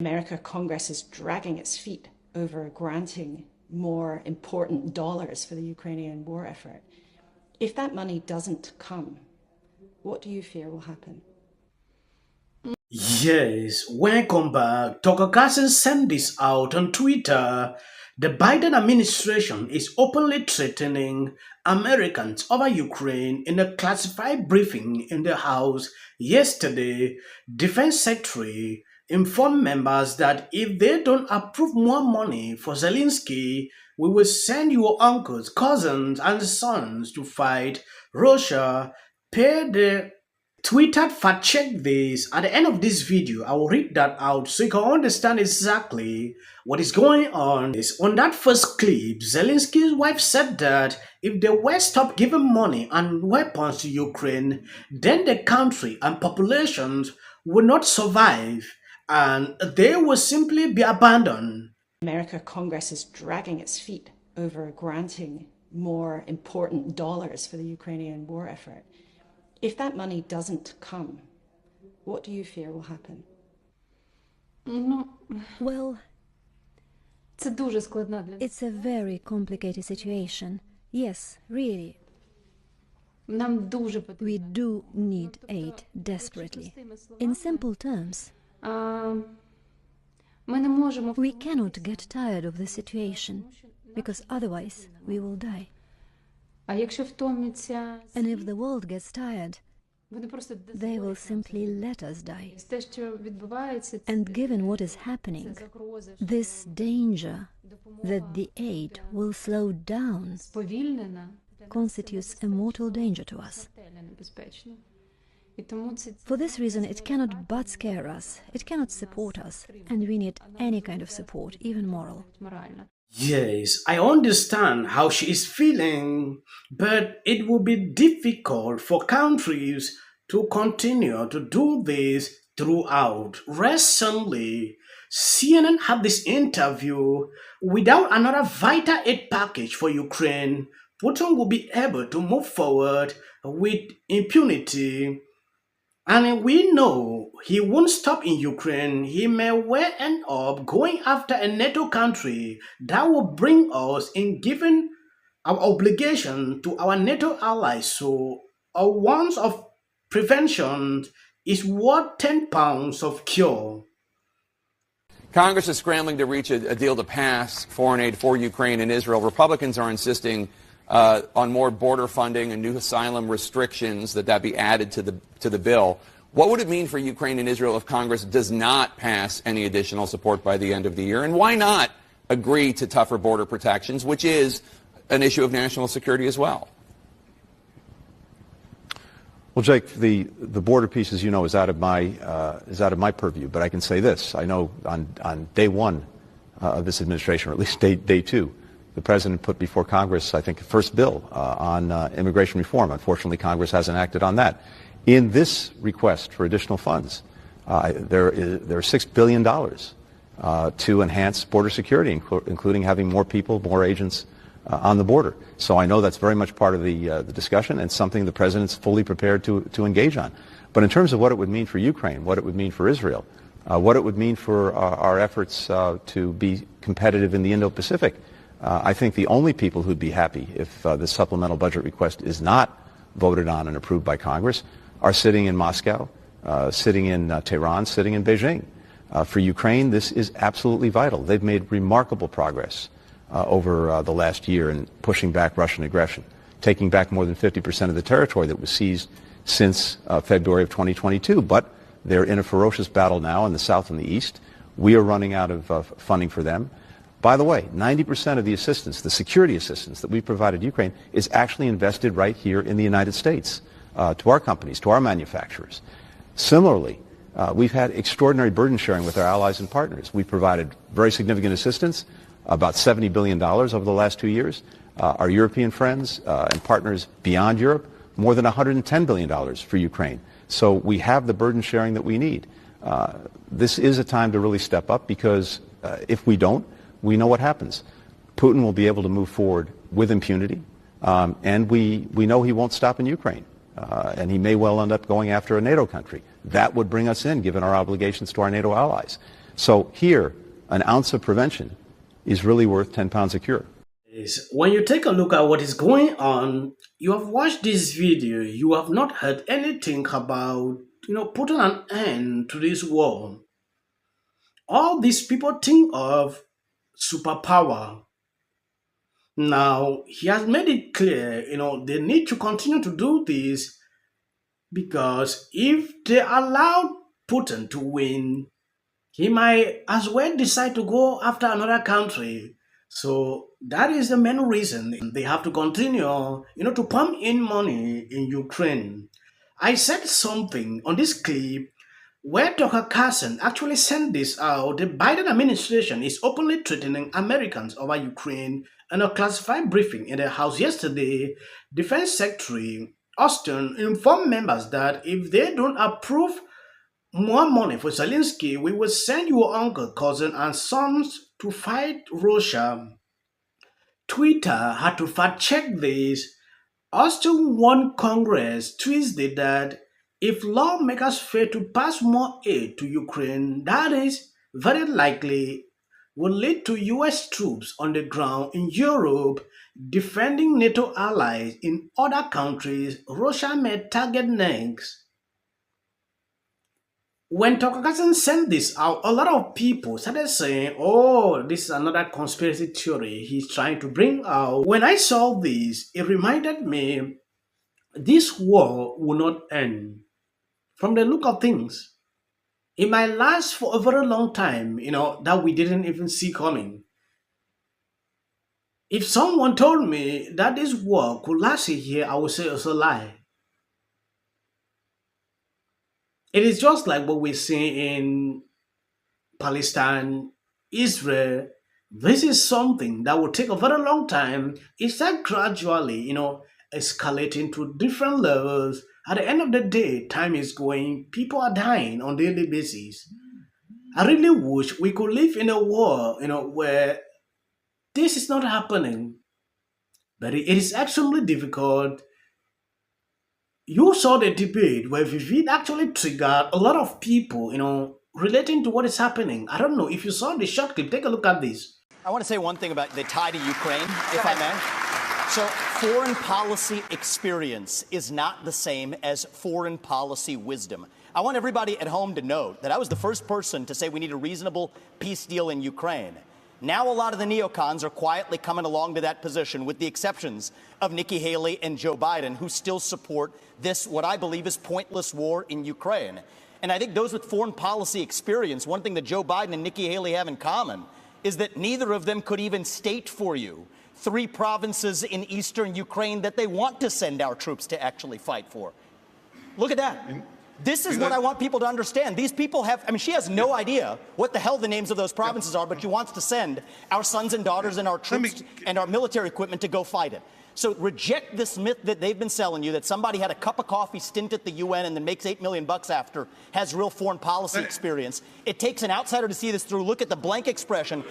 America Congress is dragging its feet over granting more important dollars for the Ukrainian war effort. If that money doesn't come, what do you fear will happen? Yes, welcome back. Tucker Carlson sent this out on Twitter. The Biden administration is openly threatening Americans over Ukraine in a classified briefing in the House yesterday. Defense Secretary informed members that if they don't approve more money for Zelensky, we will send your uncles, cousins, and sons to fight Russia. Pay the tweeted fact check this at the end of this video. I will read that out so you can understand exactly what is going on. On that first clip, Zelensky's wife said that if the West stop giving money and weapons to Ukraine, then the country and populations will not survive and they will simply be abandoned. America Congress is dragging its feet over granting more important dollars for the Ukrainian war effort. If that money doesn't come, what do you fear will happen? Well, it's a very complicated situation. Yes, really. We do need aid desperately. In simple terms, we cannot get tired of the situation, because otherwise we will die. And if the world gets tired, they will simply let us die. And given what is happening, this danger that the aid will slow down constitutes a mortal danger to us. For this reason, it cannot but scare us, it cannot support us, and we need any kind of support, even moral. Yes, I understand how she is feeling, but it will be difficult for countries to continue to do this throughout. Recently, CNN had this interview. Without another vital aid package for Ukraine, Putin will be able to move forward with impunity. And we know he won't stop in Ukraine. He may well end up going after a NATO country that will bring us in giving our obligation to our NATO allies. So a ounce of prevention is worth 10 pounds of cure. Congress is scrambling to reach a deal to pass foreign aid for Ukraine and Israel. Republicans are insisting on more border funding and new asylum restrictions that be added to the bill. What would it mean for Ukraine and Israel if Congress does not pass any additional support by the end of the year? And why not agree to tougher border protections, which is an issue of national security as well? Well, Jake, the border piece, as you know, is out of my purview. But I can say this: I know on day one of this administration, or at least day two, the President put before Congress, I think, the first bill on immigration reform. Unfortunately, Congress hasn't acted on that. In this request for additional funds, there are $6 billion to enhance border security, including having more people, more agents on the border. So I know that's very much part of the discussion and something the President's fully prepared to engage on. But in terms of what it would mean for Ukraine, what it would mean for Israel, what it would mean for our efforts to be competitive in the Indo-Pacific, I think the only people who'd be happy if this supplemental budget request is not voted on and approved by Congress are sitting in Moscow, sitting in Tehran, sitting in Beijing. For Ukraine, this is absolutely vital. They've made remarkable progress over the last year in pushing back Russian aggression, taking back more than 50% of the territory that was seized since February of 2022. But they're in a ferocious battle now in the south and the east. We are running out of funding for them. By the way, 90% of the assistance, the security assistance that we provided Ukraine, is actually invested right here in the United States, to our companies, to our manufacturers. Similarly, we've had extraordinary burden sharing with our allies and partners. We've provided very significant assistance, about $70 billion over the last 2 years. Our European friends and partners beyond Europe, more than $110 billion for Ukraine. So we have the burden sharing that we need. This is a time to really step up because if we don't, we know what happens. Putin will be able to move forward with impunity, and we know he won't stop in Ukraine. And he may well end up going after a NATO country. That would bring us in, given our obligations to our NATO allies. So here, an ounce of prevention is really worth 10 pounds of cure. When you take a look at what is going on, you have watched this video, you have not heard anything about, putting an end to this war. All these people think of superpower. Now, he has made it clear, they need to continue to do this because if they allow Putin to win, he might as well decide to go after another country. So that is the main reason they have to continue, to pump in money in Ukraine. I said something on this clip where Tucker Carlson actually sent this out. The Biden administration is openly threatening Americans over Ukraine. In a classified briefing in the House yesterday, Defense Secretary Austin informed members that if they don't approve more money for Zelensky, we will send your uncle, cousin, and sons to fight Russia. Twitter had to fact-check this. Austin warned Congress Tuesday that if lawmakers fail to pass more aid to Ukraine, that is very likely will lead to U.S. troops on the ground in Europe defending NATO allies in other countries Russia may target next. When Tucker Carlson sent this out, a lot of people started saying, oh, this is another conspiracy theory he's trying to bring out. When I saw this, it reminded me this war will not end. From the look of things, it might last for a very long time, that we didn't even see coming. If someone told me that this war could last a year, I would say it's a lie. It is just like what we see in Palestine, Israel. This is something that will take a very long time. It's like gradually, escalating to different levels. At the end of the day, time is going. People are dying on a daily basis. I really wish we could live in a world, where this is not happening. But it is extremely difficult. You saw the debate where Vivid actually triggered a lot of people, relating to what is happening. I don't know if you saw the short clip. Take a look at this. I want to say one thing about the tie to Ukraine, if I may. So foreign policy experience is not the same as foreign policy wisdom. I want everybody at home to note that I was the first person to say we need a reasonable peace deal in Ukraine. Now a lot of the neocons are quietly coming along to that position, with the exceptions of Nikki Haley and Joe Biden, who still support this, what I believe is pointless war in Ukraine. And I think those with foreign policy experience, one thing that Joe Biden and Nikki Haley have in common is that neither of them could even state for you 3 provinces in eastern Ukraine that they want to send our troops to actually fight for. Look at that. This is what I want people to understand. These people have, she has no idea what the hell the names of those provinces are, but she wants to send our sons and daughters and our troops and our military equipment to go fight it. So reject this myth that they've been selling you, that somebody had a cup of coffee stint at the UN and then makes $8 million after, has real foreign policy experience. It takes an outsider to see this through. Look at the blank expression.